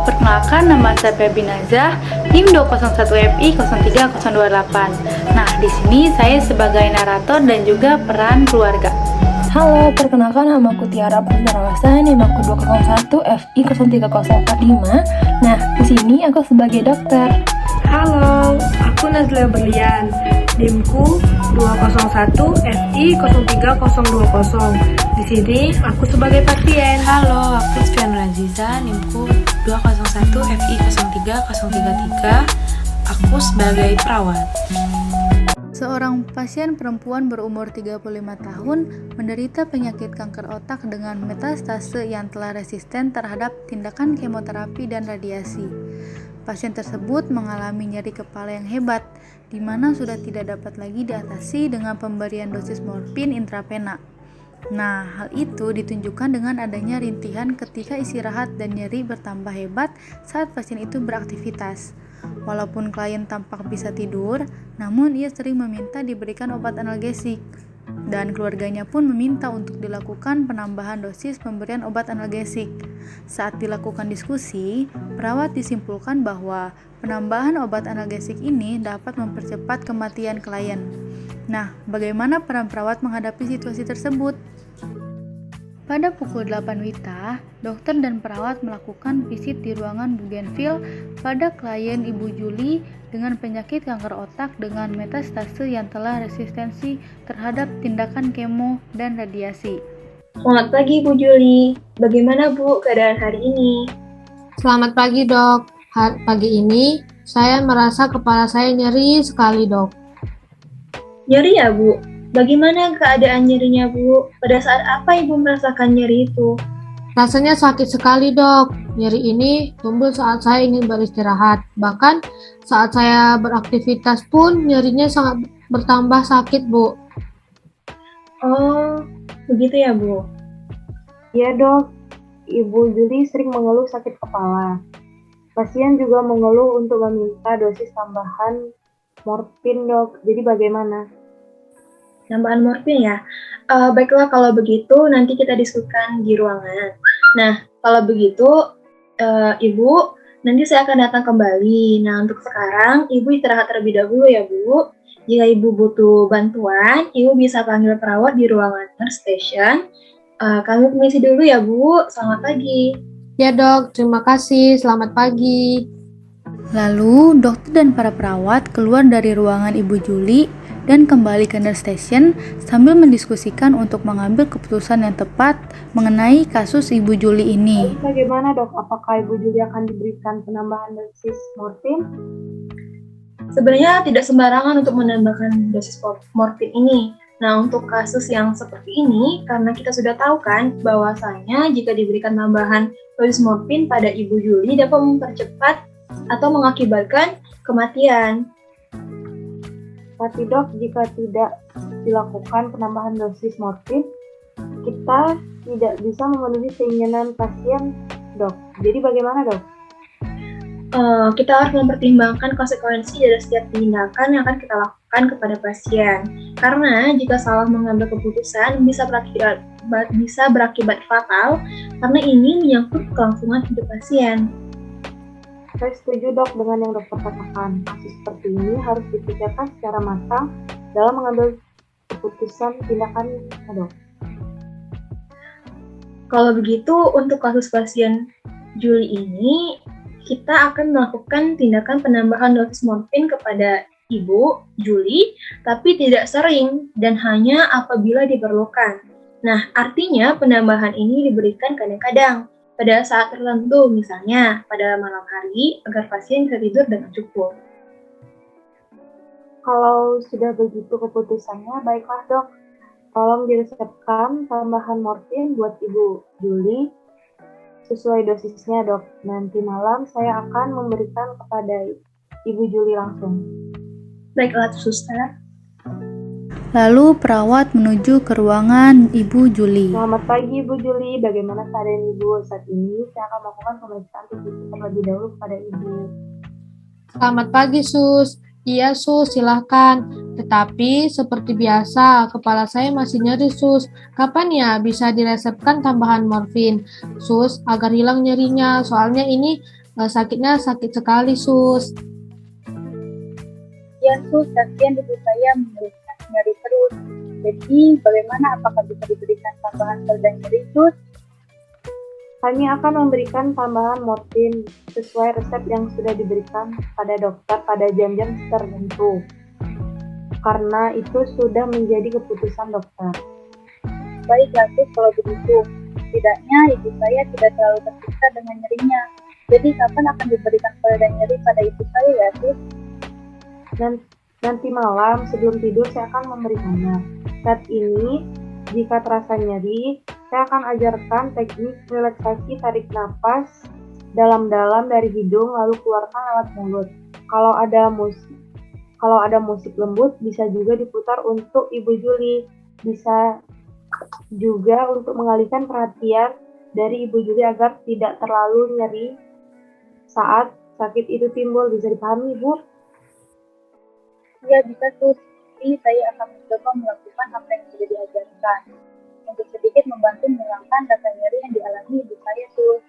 Perkenalkan, nama saya Febi Nazah, NIM 201FI03028. Nah, di sini saya sebagai narator dan juga peran keluarga. Halo, perkenalkan nama aku Tiara Pratama, NIM aku 201FI03045. Nah, di sini aku sebagai dokter. Halo, aku Nazla Berlian, NIMku 201FI03020. Di sini aku sebagai pasien. Halo, aku Sfianur Aziza, NIMku 201FI03033. Aku sebagai perawat. Seorang pasien perempuan berumur 35 tahun menderita penyakit kanker otak dengan metastase yang telah resisten terhadap tindakan kemoterapi dan radiasi. Pasien tersebut mengalami nyeri kepala yang hebat, di mana sudah tidak dapat lagi diatasi dengan pemberian dosis morfin intravena. Nah, hal itu ditunjukkan dengan adanya rintihan ketika istirahat dan nyeri bertambah hebat saat pasien itu beraktivitas. Walaupun klien tampak bisa tidur, namun ia sering meminta diberikan obat analgesik. Dan keluarganya pun meminta untuk dilakukan penambahan dosis pemberian obat analgesik. Saat dilakukan diskusi, perawat disimpulkan bahwa penambahan obat analgesik ini dapat mempercepat kematian klien. Nah, bagaimana peran perawat menghadapi situasi tersebut? Pada pukul 8 WITA, dokter dan perawat melakukan visit di ruangan Bougainville pada klien Ibu Juli dengan penyakit kanker otak dengan metastase yang telah resistensi terhadap tindakan kemo dan radiasi. Selamat pagi Bu Juli, bagaimana Bu keadaan hari ini? Selamat pagi dok, pagi ini saya merasa kepala saya nyeri sekali dok. Nyeri ya Bu? Bagaimana keadaan nyerinya Bu? Pada saat apa Ibu merasakan nyeri itu? Rasanya sakit sekali dok, nyeri ini timbul saat saya ingin beristirahat. Bahkan saat saya beraktivitas pun nyerinya sangat bertambah sakit Bu. Oh, begitu ya Bu? Ya dok, Ibu Juli sering mengeluh sakit kepala. Pasien juga mengeluh untuk meminta dosis tambahan morfin dok, jadi bagaimana? Tambahan morfin ya? Baiklah kalau begitu nanti kita diskusikan di ruangan. Nah, kalau begitu Ibu, nanti saya akan datang kembali. Nah, untuk sekarang Ibu istirahat terlebih dahulu ya Bu. Jika Ibu butuh bantuan, Ibu bisa panggil perawat di ruangan nurse station. Kami permisi dulu ya Bu, selamat pagi. Ya dok, terima kasih, selamat pagi. Lalu, dokter dan para perawat keluar dari ruangan Ibu Juli dan kembali ke nurse station sambil mendiskusikan untuk mengambil keputusan yang tepat mengenai kasus Ibu Juli ini. Bagaimana dok, apakah Ibu Juli akan diberikan penambahan dosis morfin? Sebenarnya tidak sembarangan untuk menambahkan dosis morfin ini. Nah, untuk kasus yang seperti ini, karena kita sudah tahu kan bahwasanya jika diberikan tambahan dosis morfin pada Ibu Juli dapat mempercepat atau mengakibatkan kematian. Tapi dok, jika tidak dilakukan penambahan dosis morfin, kita tidak bisa memenuhi keinginan pasien dok. Jadi bagaimana dok? Kita harus mempertimbangkan konsekuensi dari setiap tindakan yang akan kita lakukan kepada pasien. Karena jika salah mengambil keputusan bisa berakibat fatal, karena ini menyangkut kelangsungan hidup pasien. Saya setuju dok dengan yang dokter katakan. Kasus seperti ini harus dipikirkan secara matang dalam mengambil keputusan tindakan dok. Kalau begitu, untuk kasus pasien Juli ini, kita akan melakukan tindakan penambahan dosis morfin kepada Ibu Juli, tapi tidak sering dan hanya apabila diperlukan. Nah, artinya penambahan ini diberikan kadang-kadang pada saat tertentu, misalnya pada malam hari, agar pasien bisa tidur dengan cukup. Kalau sudah begitu keputusannya, baiklah dok. Tolong diresepkan tambahan morfin buat Ibu Juli sesuai dosisnya dok. Nanti malam saya akan memberikan kepada Ibu Juli langsung. Baiklah, suster. Lalu perawat menuju ke ruangan Ibu Juli. Selamat pagi Ibu Juli, bagaimana keadaan Ibu saat ini? Saya akan melakukan pemeriksaan tubuh terlebih dahulu kepada Ibu. Selamat pagi sus. Iya sus, silahkan. Tetapi seperti biasa, kepala saya masih nyeri sus. Kapan ya bisa diresepkan tambahan morfin? Sus, agar hilang nyerinya. Soalnya ini Sakitnya sakit sekali, Sus. Ya sus, kasihan ibu saya menderita nyeri terus. Jadi bagaimana, apakah bisa diberikan tambahan pereda nyeri sus? Kami akan memberikan tambahan morfin sesuai resep yang sudah diberikan pada dokter pada jam-jam tertentu. Karena itu sudah menjadi keputusan dokter. Baiklah sus, kalau begitu. Setidaknya ibu saya tidak terlalu tersiksa dengan nyerinya. Jadi kapan akan diberikan pereda nyeri pada ibu saya ya sus? Nanti malam sebelum tidur saya akan memberikannya. Saat ini, jika terasa nyeri, saya akan ajarkan teknik relaksasi tarik napas dalam-dalam dari hidung lalu keluarkan lewat mulut. Kalau ada musik lembut bisa juga diputar untuk Ibu Juli. Bisa juga untuk mengalihkan perhatian dari Ibu Juli agar tidak terlalu nyeri saat sakit itu timbul. Bisa dipahami, Bu? Ya bisa sus. Jadi saya akan mencoba melakukan apa yang sudah diajarkan. Untuk sedikit membantu menghilangkan rasa nyeri yang dialami ibu saya sus.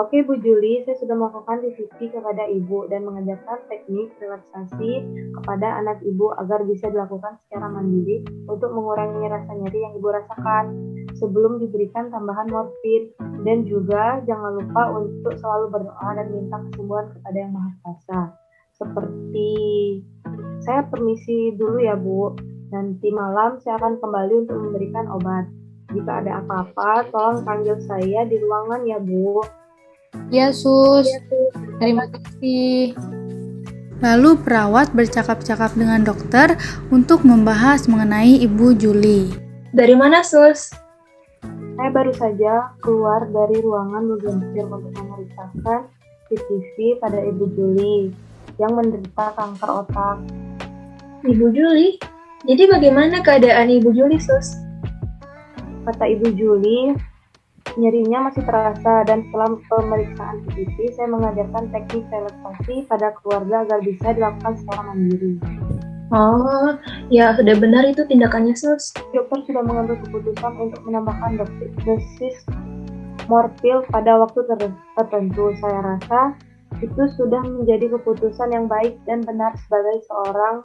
Oke Bu Juli, saya sudah melakukan revisi kepada Ibu dan mengajarkan teknik relaksasi kepada anak Ibu agar bisa dilakukan secara mandiri untuk mengurangi rasa nyeri yang Ibu rasakan sebelum diberikan tambahan morfin. Dan juga jangan lupa untuk selalu berdoa dan minta kesembuhan kepada Yang Maha Kuasa. Seperti saya permisi dulu ya Bu, nanti malam saya akan kembali untuk memberikan obat. Jika ada apa-apa, tolong panggil saya di ruangan ya Bu. Ya, Sus. Terima kasih. Lalu perawat bercakap-cakap dengan dokter untuk membahas mengenai Ibu Juli. Dari mana, Sus? Saya baru saja keluar dari ruangan Bugenville untuk memeriksakan CCTV pada Ibu Juli yang menderita kanker otak. Ibu Juli? Jadi bagaimana keadaan Ibu Juli, Sus? Kata Ibu Juli, nyerinya masih terasa dan setelah pemeriksaan CCTV, saya mengajarkan teknik relaksasi pada keluarga agar bisa dilakukan secara mandiri. Oh, ya sudah benar itu tindakannya, Sus. Dokter sudah mengambil keputusan untuk menambahkan dosis morfin pada waktu tertentu. Saya rasa itu sudah menjadi keputusan yang baik dan benar sebagai seorang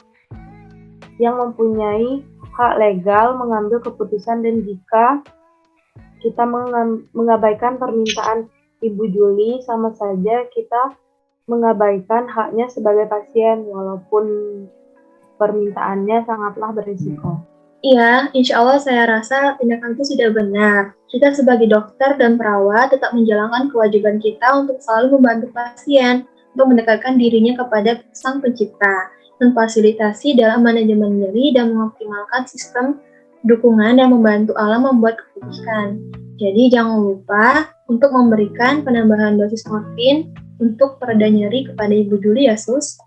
yang mempunyai hak legal mengambil keputusan, dan jika kita mengabaikan permintaan Ibu Juli, sama saja kita mengabaikan haknya sebagai pasien, walaupun permintaannya sangatlah berisiko. Iya, insya Allah saya rasa tindakan itu sudah benar. Kita sebagai dokter dan perawat tetap menjalankan kewajiban kita untuk selalu membantu pasien, untuk mendekatkan dirinya kepada Sang Pencipta, memfasilitasi dalam manajemen nyeri dan mengoptimalkan sistem dukungan yang membantu alam membuat keputusan. Jadi jangan lupa untuk memberikan penambahan dosis morfin untuk pereda nyeri kepada Ibu Juli ya, Sus.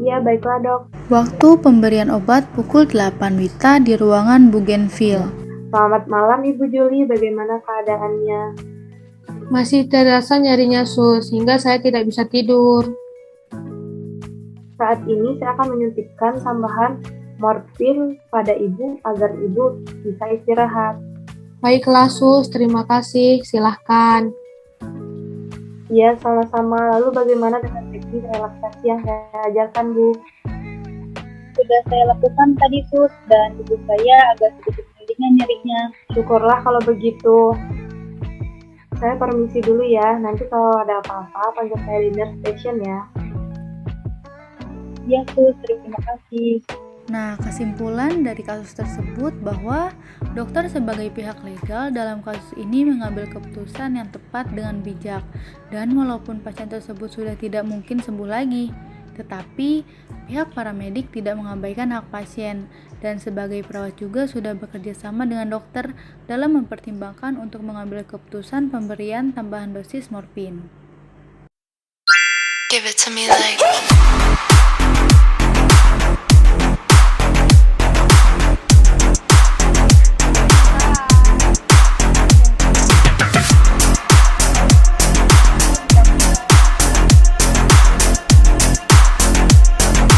Iya, baiklah dok. Waktu pemberian obat pukul 8 WITA di ruangan Bugenville. Selamat malam Ibu Juli, bagaimana keadaannya? Masih terasa nyerinya, Sus, sehingga saya tidak bisa tidur. Saat ini saya akan menyuntikkan tambahan morfin pada Ibu agar Ibu bisa istirahat. Baiklah, Sus, terima kasih. Silahkan. Iya, sama-sama. Lalu bagaimana dengan teknik relaksasi yang saya ajarkan, Bu? Sudah saya lakukan tadi sus, dan ibu saya agak sedikit mendingan nyerinya. Syukurlah kalau begitu. Saya permisi dulu ya. Nanti kalau ada apa-apa, panggil saya di nurse station ya. Iya sus, terima kasih. Nah, kesimpulan dari kasus tersebut bahwa dokter sebagai pihak legal dalam kasus ini mengambil keputusan yang tepat dengan bijak, dan walaupun pasien tersebut sudah tidak mungkin sembuh lagi, tetapi pihak paramedik tidak mengabaikan hak pasien, dan sebagai perawat juga sudah bekerja sama dengan dokter dalam mempertimbangkan untuk mengambil keputusan pemberian tambahan dosis morfin. Give it to me like